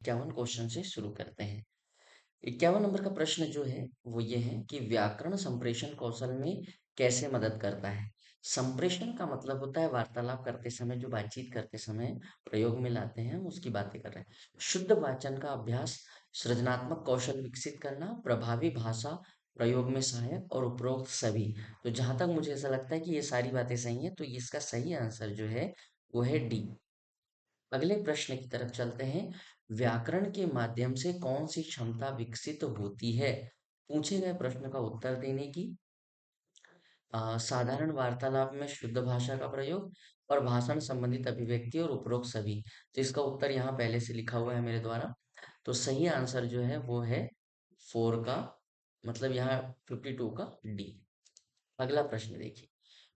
51 question से शुरू करते हैं। 51 नंबर का प्रश्न जो है वो ये है कि व्याकरण संप्रेषण कौशल में कैसे मदद करता है। संप्रेषण का मतलब होता है वार्तालाप करते समय, जो बातचीत करते समय प्रयोग में लाते हैं, हम उसकी बातें कर रहे हैं। शुद्ध वाचन का अभ्यास, सृजनात्मक कौशल विकसित करना, प्रभावी भाषा प्रयोग में सहायक और उपरोक्त सभी। तो जहां तक मुझे ऐसा लगता है कि ये सारी बातें सही हैं, तो इसका सही आंसर जो है वो है डी। अगले प्रश्न की तरफ चलते हैं। व्याकरण के माध्यम से कौन सी क्षमता विकसित होती है? पूछे गए प्रश्न का उत्तर देने की, साधारण वार्तालाप में शुद्ध भाषा का प्रयोग, और भाषण संबंधित अभिव्यक्ति और उपरोक्त सभी। तो इसका उत्तर यहाँ पहले से लिखा हुआ है मेरे द्वारा। तो सही आंसर जो है वो है 4 का, मतलब यहाँ 52 का डी। अगला प्रश्न देखिए।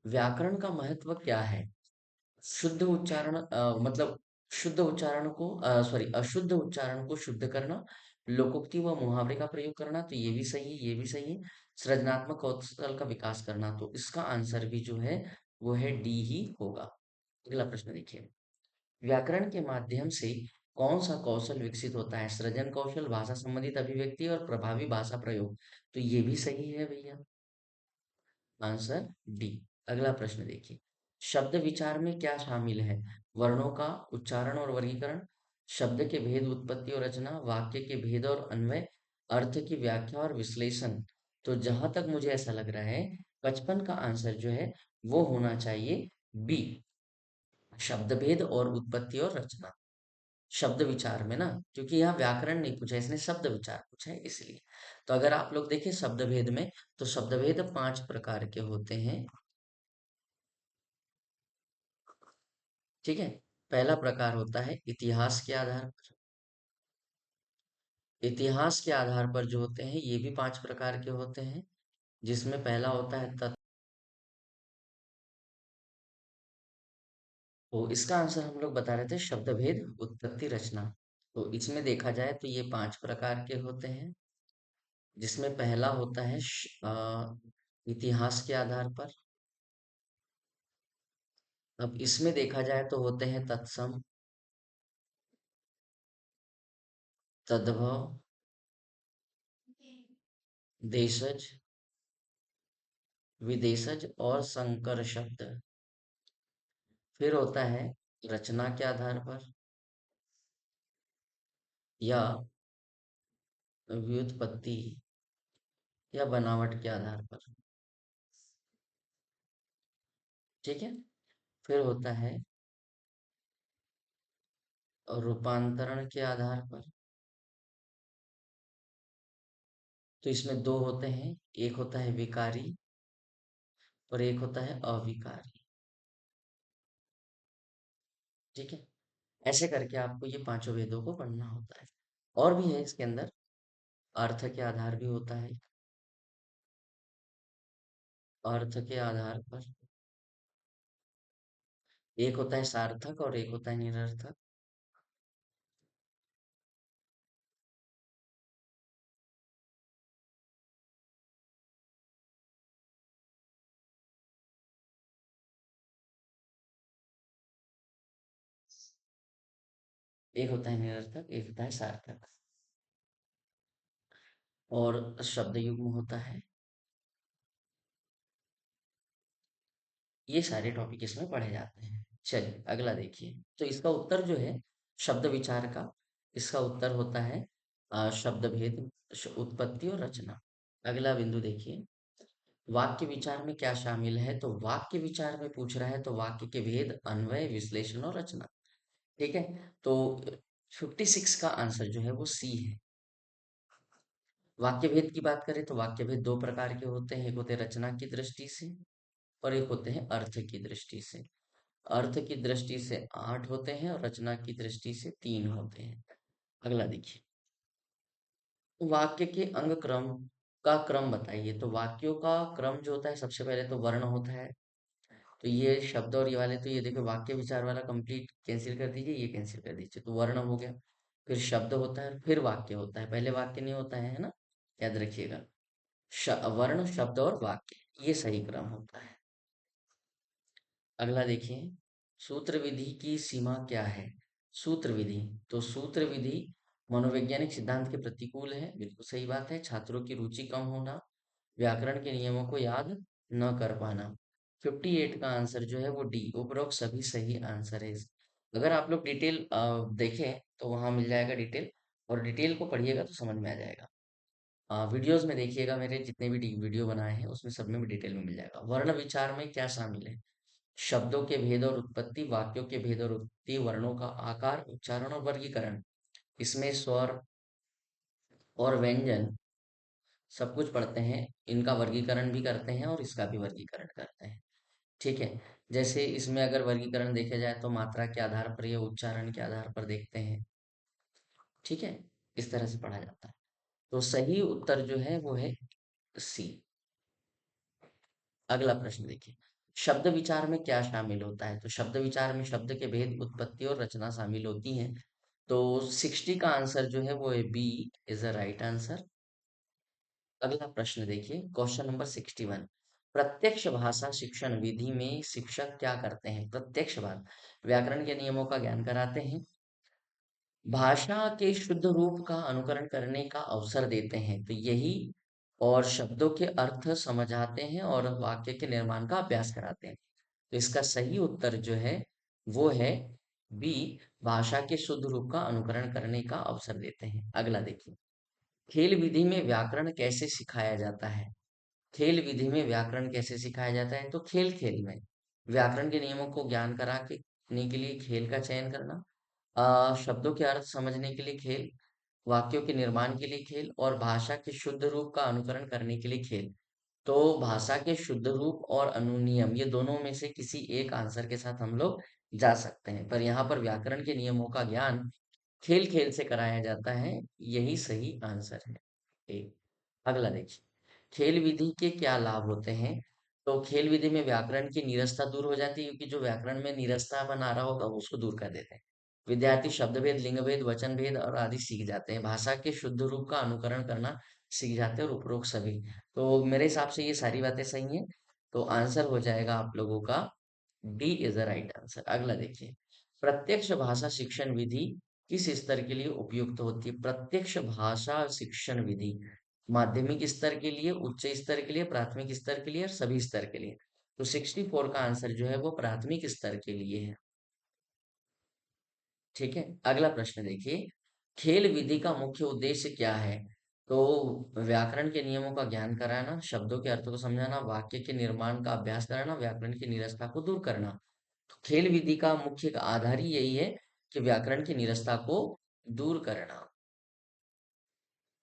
व्याकरण का महत्व क्या है? शुद्ध उच्चारण मतलब शुद्ध उच्चारण को सॉरी अशुद्ध उच्चारण को शुद्ध करना, लोकोक्ति व मुहावरे का प्रयोग करना, तो ये भी सही है, ये भी सही है। सृजनात्मक कौशल का विकास करना, तो इसका आंसर भी जो है वो है डी ही होगा। अगला प्रश्न देखिए। व्याकरण के माध्यम से कौन सा कौशल विकसित होता है? सृजन कौशल, भाषा संबंधित अभिव्यक्ति और प्रभावी भाषा प्रयोग। तो ये भी सही है भैया, आंसर डी। अगला प्रश्न देखिए। शब्द विचार में क्या शामिल है? वर्णों का उच्चारण और वर्गीकरण, शब्द के भेद उत्पत्ति और रचना, वाक्य के भेद और अन्वय, अर्थ की व्याख्या और विश्लेषण। तो जहां तक मुझे ऐसा लग रहा है 55 का आंसर जो है वो होना चाहिए बी, शब्द भेद और उत्पत्ति और रचना। शब्द विचार में ना, क्योंकि यहाँ व्याकरण नहीं पूछा, इसने शब्द विचार पूछा है इसलिए। तो अगर आप लोग देखें शब्द भेद में, तो शब्द भेद 5 प्रकार के होते हैं। ठीक है। पहला प्रकार होता है इतिहास के आधार पर। इतिहास के आधार पर जो होते हैं ये भी 5 प्रकार के होते हैं, जिसमें पहला होता है तत्व। तो इसका आंसर हम लोग बता रहे थे शब्द भेद, उत्पत्ति, रचना। तो इसमें देखा जाए तो ये 5 प्रकार के होते हैं, जिसमें पहला होता है इतिहास के आधार पर। अब इसमें देखा जाए तो होते हैं तत्सम, तद्भव, देशज, विदेशज और संकर शब्द। फिर होता है रचना के आधार पर या व्युत्पत्ति या बनावट के आधार पर। ठीक है। फिर होता है रूपांतरण के आधार पर। तो इसमें दो होते हैं, एक होता है विकारी और एक होता है अविकारी। ठीक है। ऐसे करके आपको ये पांचों वेदों को पढ़ना होता है। और भी है इसके अंदर, अर्थ के आधार भी होता है, अर्थ के आधार पर। एक होता है सार्थक और एक होता है निरर्थक। एक होता है निरर्थक, एक होता है सार्थक। और शब्द युग्म होता है। ये सारे टॉपिक इसमें पढ़े जाते हैं। चलिए अगला देखिए। तो इसका उत्तर जो है शब्द विचार का, इसका उत्तर होता है शब्द भेद, उत्पत्ति और रचना। अगला बिंदु देखिए। वाक्य विचार में क्या शामिल है? तो वाक्य विचार में पूछ रहा है तो वाक्य के भेद, अन्वय, विश्लेषण और रचना। ठीक है। तो 56 का आंसर जो है वो सी है। वाक्य भेद की बात करें तो वाक्य भेद दो प्रकार के होते हैं, एक होते हैं रचना की दृष्टि से और एक होते हैं अर्थ की दृष्टि से। अर्थ की दृष्टि से 8 होते हैं और रचना की दृष्टि से 3 होते हैं। अगला देखिए। वाक्य के अंग क्रम का क्रम बताइए। तो वाक्यों का क्रम जो होता है सबसे पहले तो वर्ण होता है। तो ये शब्द और ये वाले, तो ये देखो वाक्य विचार वाला कंप्लीट कैंसिल कर दीजिए, ये कैंसिल कर दीजिए, तो वर्ण हो गया। फिर शब्द होता है, फिर वाक्य होता है, पहले वाक्य नहीं होता है ना, याद रखिएगा। वर्ण, शब्द और वाक्य, ये सही क्रम होता है। अगला देखिए। सूत्र विधि की सीमा क्या है? सूत्र विधि, तो सूत्र विधि मनोवैज्ञानिक सिद्धांत के प्रतिकूल है, बिल्कुल सही बात है। छात्रों की रुचि कम होना, व्याकरण के नियमों को याद न कर पाना। 58 का आंसर जो है वो डी, उपरोक्त सभी सही आंसर है। अगर आप लोग डिटेल देखें तो वहां मिल जाएगा डिटेल, और डिटेल को पढ़िएगा तो समझ में आ जाएगा। वीडियोस में देखिएगा, मेरे जितने भी वीडियो बनाए हैं उसमें सब में भी डिटेल में मिल जाएगा। वर्ण विचार में क्या शामिल है? शब्दों के भेद और उत्पत्ति, वाक्यों के भेद और उत्पत्ति, वर्णों का आकार, उच्चारण और वर्गीकरण। इसमें स्वर और व्यंजन सब कुछ पढ़ते हैं, इनका वर्गीकरण भी करते हैं और इसका भी वर्गीकरण करते हैं। ठीक है। जैसे इसमें अगर वर्गीकरण देखा जाए तो मात्रा के आधार पर या उच्चारण के आधार पर देखते हैं। ठीक है, इस तरह से पढ़ा जाता है। तो सही उत्तर जो है वो है सी। अगला प्रश्न देखिए, शब्द विचार में क्या शामिल होता है? तो शब्द विचार में शब्द के भेद, उत्पत्ति और रचना शामिल होती हैं। तो 60 का आंसर जो है वो है B, is a right answer. अगला प्रश्न देखिए, क्वेश्चन नंबर 61। प्रत्यक्ष भाषा शिक्षण विधि में शिक्षक क्या करते हैं? प्रत्यक्ष बात, व्याकरण के नियमों का ज्ञान कराते हैं, भाषा के शुद्ध रूप का अनुकरण करने का अवसर देते हैं, तो यही, और शब्दों के अर्थ समझाते हैं और वाक्य के निर्माण का अभ्यास कराते हैं। तो इसका सही उत्तर जो है वो है बी, भाषा के शुद्ध रूप का अनुकरण करने का अवसर देते हैं। अगला देखिए, खेल विधि में व्याकरण कैसे सिखाया जाता है? खेल विधि में व्याकरण कैसे सिखाया जाता है? तो खेल खेल में व्याकरण के नियमों को ज्ञान कराने के लिए खेल का चयन करना, शब्दों के अर्थ समझने के लिए खेल, वाक्यों के निर्माण के लिए खेल, और भाषा के शुद्ध रूप का अनुकरण करने के लिए खेल। तो भाषा के शुद्ध रूप और अनुनियम, ये दोनों में से किसी एक आंसर के साथ हम लोग जा सकते हैं, पर यहाँ पर व्याकरण के नियमों का ज्ञान खेल खेल से कराया जाता है, यही सही आंसर है। एक, अगला देखिए, खेल विधि के क्या लाभ होते हैं? तो खेल विधि में व्याकरण की नीरसता दूर हो जाती है, क्योंकि जो व्याकरण में नीरसता बना रहा होगा वो उसको दूर कर देते हैं। विद्यार्थी शब्द भेद, लिंग भेद, वचन भेद और आदि सीख जाते हैं, भाषा के शुद्ध रूप का अनुकरण करना सीख जाते हैं, और उपरोक्त सभी। तो मेरे हिसाब से ये सारी बातें सही हैं। तो आंसर हो जाएगा आप लोगों का D, is the right answer. अगला देखिए, प्रत्यक्ष भाषा शिक्षण विधि किस स्तर के लिए उपयुक्त होती है? प्रत्यक्ष भाषा शिक्षण विधि माध्यमिक स्तर के लिए, उच्च स्तर के लिए, प्राथमिक स्तर के लिए और सभी स्तर के लिए। तो 64 का आंसर जो है वो प्राथमिक स्तर के लिए है। ठीक है। अगला प्रश्न देखिए, खेल विधि का मुख्य उद्देश्य क्या है? तो व्याकरण के नियमों का ज्ञान कराना, शब्दों के अर्थों को समझाना, वाक्य के निर्माण का अभ्यास कराना, व्याकरण की नीरसता को दूर करना। तो खेल विधि का मुख्य आधार ही यही है कि व्याकरण की नीरसता को दूर करना।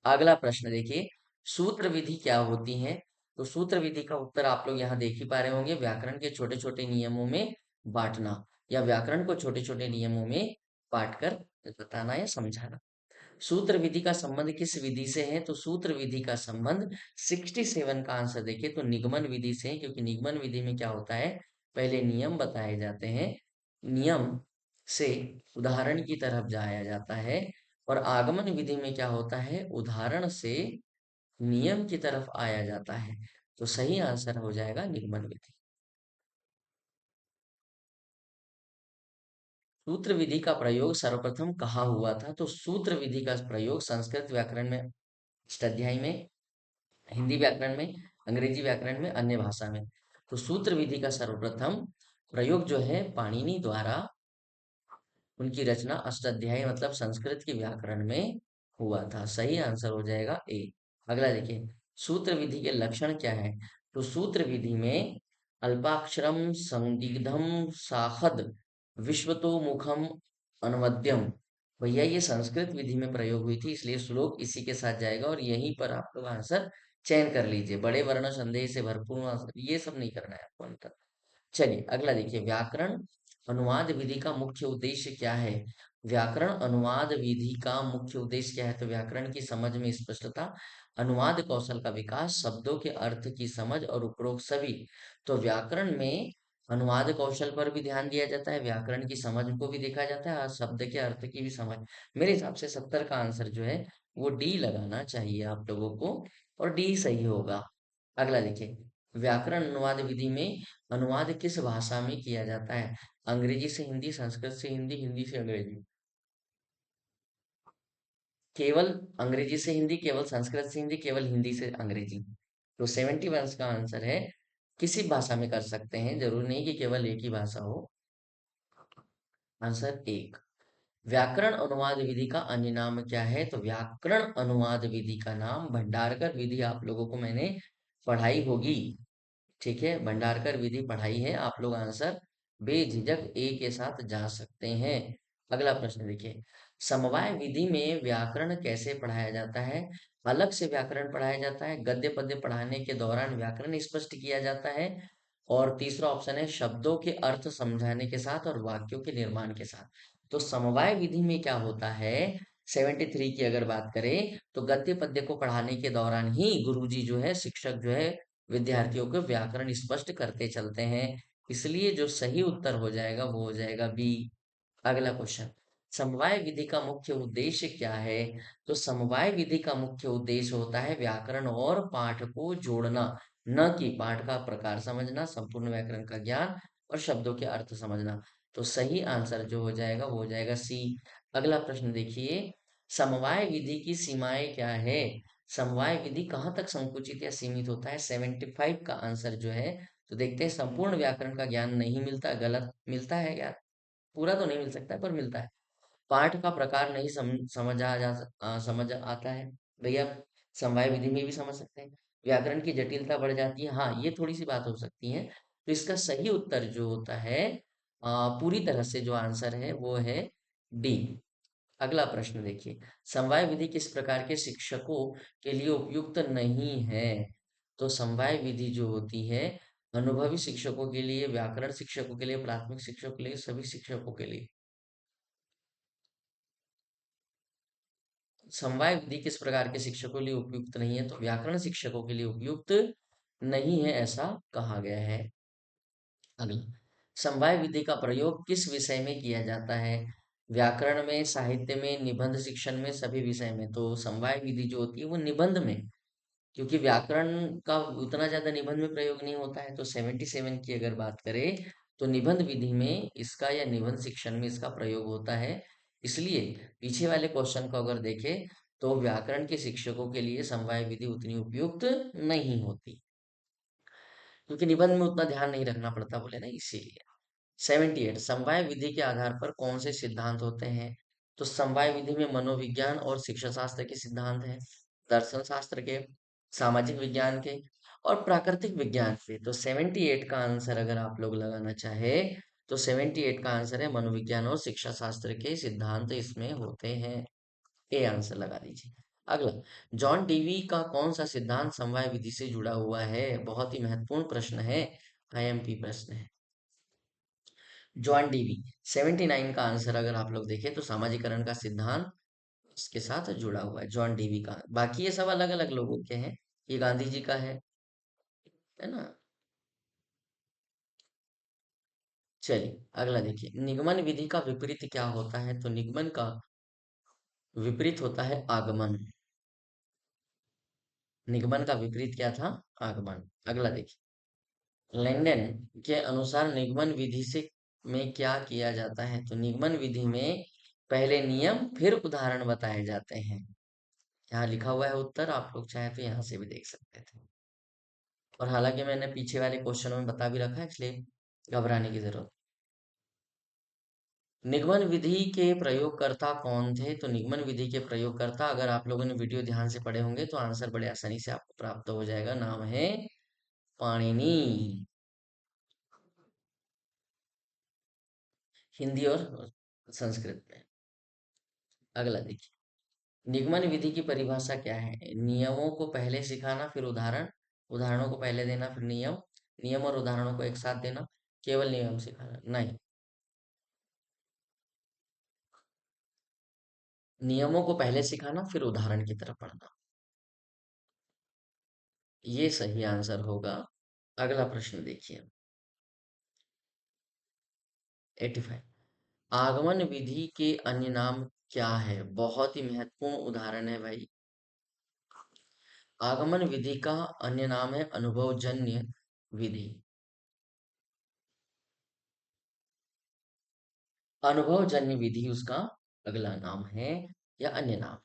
अगला प्रश्न देखिए, सूत्र विधि क्या होती है? तो सूत्र विधि का उत्तर आप लोग यहाँ देख ही पा रहे होंगे, व्याकरण के छोटे छोटे नियमों में बांटना, या व्याकरण को छोटे छोटे नियमों में बांट कर बताना या समझाना। सूत्र विधि का संबंध किस विधि से है? तो सूत्र विधि का संबंध 67 का आंसर देखिए तो निगमन विधि से है, क्योंकि निगमन विधि में क्या होता है, पहले नियम बताए जाते हैं, नियम से उदाहरण की तरफ जाया जाता है, और आगमन विधि में क्या होता है, उदाहरण से नियम की तरफ आया जाता है। तो सही आंसर हो जाएगा निगमन विधि। सूत्र विधि का प्रयोग सर्वप्रथम कहाँ हुआ था? तो सूत्र विधि का प्रयोग संस्कृत व्याकरण में अष्टाध्यायी में, हिंदी व्याकरण में, अंग्रेजी व्याकरण में, अन्य भाषा में। तो सूत्र विधि का सर्वप्रथम प्रयोग जो है पाणिनि द्वारा, उनकी रचना अष्टाध्यायी मतलब संस्कृत के व्याकरण में हुआ था। सही आंसर हो जाएगा ए। अगला देखिए, सूत्र विधि के लक्षण क्या है? तो सूत्र विधि में अल्पाक्षरम संदिग्धम साहद विश्वतो मुखम अनुवद्यम, भैया ये संस्कृत विधि में प्रयोग हुई थी, इसलिए श्लोक इसी के साथ जाएगा, और यहीं पर आप लोग आंसर चयन कर लीजिए। बड़े वर्ण संदेह से भरपूर आंसर, ये सब नहीं करना है आपको अंतर। चलिए अगला देखिए, व्याकरण अनुवाद विधि का मुख्य उद्देश्य क्या है? व्याकरण अनुवाद विधि का मुख्य उद्देश्य क्या है? तो व्याकरण की समझ में स्पष्टता, अनुवाद कौशल का विकास, शब्दों के अर्थ की समझ और उपरोक्त सभी। तो व्याकरण में अनुवाद कौशल पर भी ध्यान दिया जाता है, व्याकरण की समझ को भी देखा जाता है, और शब्द के अर्थ की भी समझ। मेरे हिसाब से 70 का आंसर जो है वो डी लगाना चाहिए आप लोगों को, और डी सही होगा। अगला देखिए, व्याकरण अनुवाद विधि में अनुवाद किस भाषा में किया जाता है? अंग्रेजी से हिंदी, संस्कृत से हिंदी, हिंदी से अंग्रेजी। केवल अंग्रेजी से हिंदी, केवल संस्कृत से हिंदी, केवल हिंदी से अंग्रेजी। तो 71 का आंसर है किसी भाषा में कर सकते हैं, जरूरी नहीं कि केवल एक ही भाषा हो। आंसर एक। व्याकरण अनुवाद विधि का अन्य नाम क्या है? तो व्याकरण अनुवाद विधि का नाम भंडारकर विधि, आप लोगों को मैंने पढ़ाई होगी। ठीक है, भंडारकर विधि पढ़ाई है आप लोग। आंसर बेझिझक ए के साथ जा सकते हैं। अगला प्रश्न देखिए, समवाय विधि में व्याकरण कैसे पढ़ाया जाता है? अलग से व्याकरण पढ़ाया जाता है, गद्य पद्य पढ़ाने के दौरान व्याकरण स्पष्ट किया जाता है, और तीसरा ऑप्शन है शब्दों के अर्थ समझाने के साथ और वाक्यों के निर्माण के साथ। तो समवाय विधि में क्या होता है, 73 की अगर बात करें तो गद्य पद्य को पढ़ाने के दौरान ही गुरुजी जो है, शिक्षक जो है, विद्यार्थियों को व्याकरण स्पष्ट करते चलते हैं। इसलिए जो सही उत्तर हो जाएगा वो हो जाएगा बी। अगला क्वेश्चन, समवाय विधि का मुख्य उद्देश्य क्या है? तो समवाय विधि का मुख्य उद्देश्य होता है व्याकरण और पाठ को जोड़ना, न कि पाठ का प्रकार समझना, संपूर्ण व्याकरण का ज्ञान और शब्दों के अर्थ समझना। तो सही आंसर जो हो जाएगा वो हो जाएगा सी। अगला प्रश्न देखिए, समवाय विधि की सीमाएं क्या है? समवाय विधि कहाँ तक संकुचित या सीमित होता है? 75 का आंसर जो है, तो देखते हैं, संपूर्ण व्याकरण का ज्ञान नहीं मिलता, गलत मिलता है यार, पूरा तो नहीं मिल सकता है, पर मिलता है। पाठ का प्रकार नहीं समझ आता है, भैया समवाय विधि में भी समझ सकते हैं। व्याकरण की जटिलता बढ़ जाती है, हाँ ये थोड़ी सी बात हो सकती है। तो इसका सही उत्तर जो होता है, पूरी तरह से जो आंसर है वो है डी। अगला प्रश्न देखिए, समवाय विधि किस प्रकार के शिक्षकों के लिए उपयुक्त नहीं है? तो समवाय विधि जो होती है, अनुभवी शिक्षकों के लिए, व्याकरण शिक्षकों के लिए, प्राथमिक शिक्षकों के लिए, सभी शिक्षकों के लिए। समवाय विधि किस प्रकार के शिक्षकों के लिए उपयुक्त नहीं है? तो व्याकरण शिक्षकों के लिए उपयुक्त नहीं है, ऐसा कहा गया है। अगला, समवाय विधि का प्रयोग किस विषय में किया जाता है? व्याकरण में, साहित्य में, निबंध शिक्षण में, सभी विषय में। तो समवाय विधि जो होती है वो निबंध में, क्योंकि व्याकरण का उतना ज्यादा निबंध में प्रयोग नहीं होता है। तो 77 की अगर बात करें तो निबंध विधि में इसका, या निबंध शिक्षण में इसका प्रयोग होता है। इसलिए पीछे वाले क्वेश्चन को अगर देखें तो व्याकरण के शिक्षकों के लिए समवाय विधि उतनी उपयुक्त नहीं होती, क्योंकि निबंध में उतना ध्यान नहीं रखना पड़ता, बोले ना, इसीलिए। 78, समवाय विधि के आधार पर कौन से सिद्धांत होते हैं? तो समवाय विधि में मनोविज्ञान और शिक्षा शास्त्र के सिद्धांत हैं, दर्शन शास्त्र के, सामाजिक विज्ञान के और प्राकृतिक विज्ञान के। तो 78 का आंसर अगर आप लोग लगाना चाहे तो 78 का आंसर है मनोविज्ञान और शिक्षा शास्त्र के सिद्धांत इसमें होते हैं। ए आंसर लगा दीजिए। अगला, जॉन डीवी का कौन सा सिद्धांत समवाय विधि से जुड़ा हुआ है? बहुत ही महत्वपूर्ण प्रश्न है, आईएमपी प्रश्न है। जॉन डीवी, 79 का आंसर अगर आप लोग देखें तो सामाजिकरण का सिद्धांत इसके साथ जुड़ा हुआ है, जॉन डीवी का। बाकी ये सब अलग अलग लोगों के हैं, ये गांधी जी का है ना। चलिए अगला देखिए, निगमन विधि का विपरीत क्या होता है? तो निगमन का विपरीत होता है आगमन। निगमन का विपरीत क्या था? आगमन। अगला देखिए, लेंडेन के अनुसार निगमन विधि से में क्या किया जाता है? तो निगमन विधि में पहले नियम फिर उदाहरण बताए जाते हैं। यहाँ लिखा हुआ है उत्तर, आप लोग चाहे तो यहाँ से भी देख सकते थे। और हालांकि मैंने पीछे वाले क्वेश्चनों में बता भी रखा है, इसलिए घबराने की जरूरत। निगमन विधि के प्रयोगकर्ता कौन थे? तो निगमन विधि के प्रयोगकर्ता, अगर आप लोगों ने वीडियो ध्यान से पढ़े होंगे तो आंसर बड़े आसानी से आपको प्राप्त हो जाएगा। नाम है पाणिनि। हिंदी और संस्कृत में। अगला देखिए, निगमन विधि की परिभाषा क्या है? नियमों को पहले सिखाना फिर उदाहरण, उदाहरणों को पहले देना फिर नियम, नियम और उदाहरणों को एक साथ देना, केवल नियम सिखाना नहीं। नियमों को पहले सिखाना फिर उदाहरण की तरफ पढ़ना, ये सही आंसर होगा। अगला प्रश्न देखिए, 85, आगमन विधि के अन्य नाम क्या है? बहुत ही महत्वपूर्ण उदाहरण है भाई। आगमन विधि का अन्य नाम है अनुभवजन्य विधि। अनुभवजन्य विधि उसका अगला नाम है या अन्य नाम है।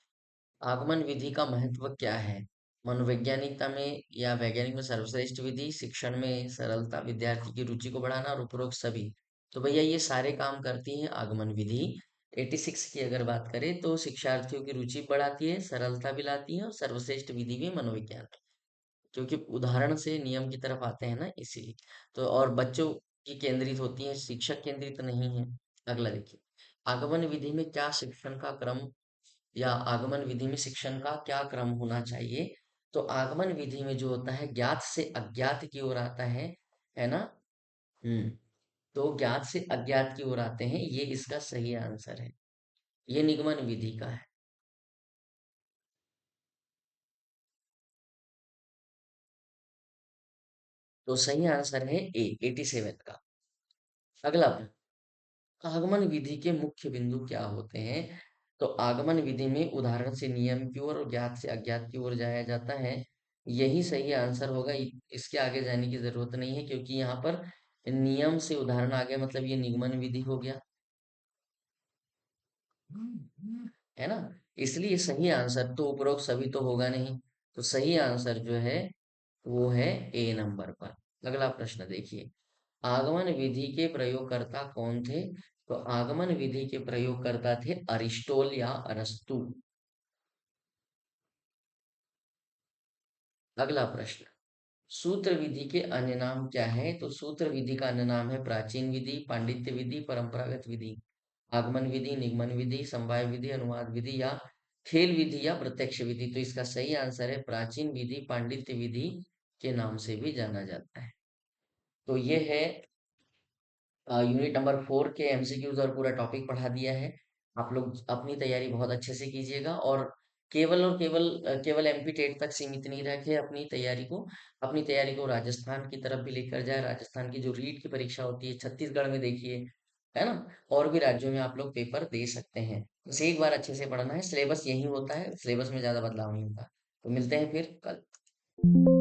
आगमन विधि का महत्व क्या है? मनोवैज्ञानिकता में या वैज्ञानिक में सर्वश्रेष्ठ विधि, शिक्षण में सरलता, विद्यार्थी की रुचि को बढ़ाना और उपरोक्त सभी। तो भैया ये सारे काम करती है आगमन विधि। 86 की अगर बात करें तो शिक्षार्थियों की रुचि बढ़ाती है, सरलता भी लाती है और सर्वश्रेष्ठ विधि भी मनोविज्ञान, क्योंकि उदाहरण से नियम की तरफ आते हैं ना, इसीलिए। तो और बच्चों की केंद्रित होती है, शिक्षक केंद्रित नहीं है। अगला देखिए, आगमन विधि में क्या शिक्षण का क्रम या आगमन विधि में शिक्षण का क्या क्रम होना चाहिए? तो आगमन विधि में जो होता है ज्ञात से अज्ञात की ओर आता है ना? हम्म। तो ज्ञात से अज्ञात की ओर आते हैं, ये इसका सही आंसर है। ये निगमन विधि का है। तो सही आंसर है ए, 87 का। अगला, आगमन विधि के मुख्य बिंदु क्या होते हैं? तो आगमन विधि में उदाहरण से नियम की ओर और ज्ञात से अज्ञात की ओर जाया जाता है। यही सही आंसर होगा। इसके आगे जाने की जरूरत नहीं है, क्योंकि यहाँ पर नियम से उदाहरण आ गया, मतलब ये निगमन विधि हो गया, है ना? इसलिए सही आंसर तो उपरोक्त सभी तो होगा नहीं। तो सही आंसर जो है वो है ए नंबर पर। अगला प्रश्न देखिए, आगमन विधि के प्रयोगकर्ता कौन थे? तो आगमन विधि के प्रयोगकर्ता थे अरिस्टोल या अरस्तु। अगला प्रश्न, सूत्र विधि के अन्य नाम क्या है? तो सूत्र विधि का अन्य नाम है प्राचीन विधि, पांडित्य विधि, परंपरागत विधि। आगमन विधि, निगमन विधि, समवाय विधि, अनुवाद विधि या खेल विधि या प्रत्यक्ष विधि। तो इसका सही आंसर है प्राचीन विधि, पांडित्य विधि के नाम से भी जाना जाता है। तो ये है यूनिट नंबर 4 के एमसीक्यूज और पूरा टॉपिक पढ़ा दिया है। आप लोग अपनी तैयारी बहुत अच्छे से कीजिएगा, और केवल एमपी टेट तक सीमित नहीं रखे अपनी तैयारी को राजस्थान की तरफ भी लेकर जाए। राजस्थान की जो रीट की परीक्षा होती है छत्तीसगढ़ में देखिए, है ना? और भी राज्यों में आप लोग पेपर दे सकते हैं। बस एक बार अच्छे से पढ़ना है, सिलेबस यही होता है, सिलेबस में ज्यादा बदलाव नहीं होता। तो मिलते हैं फिर कल।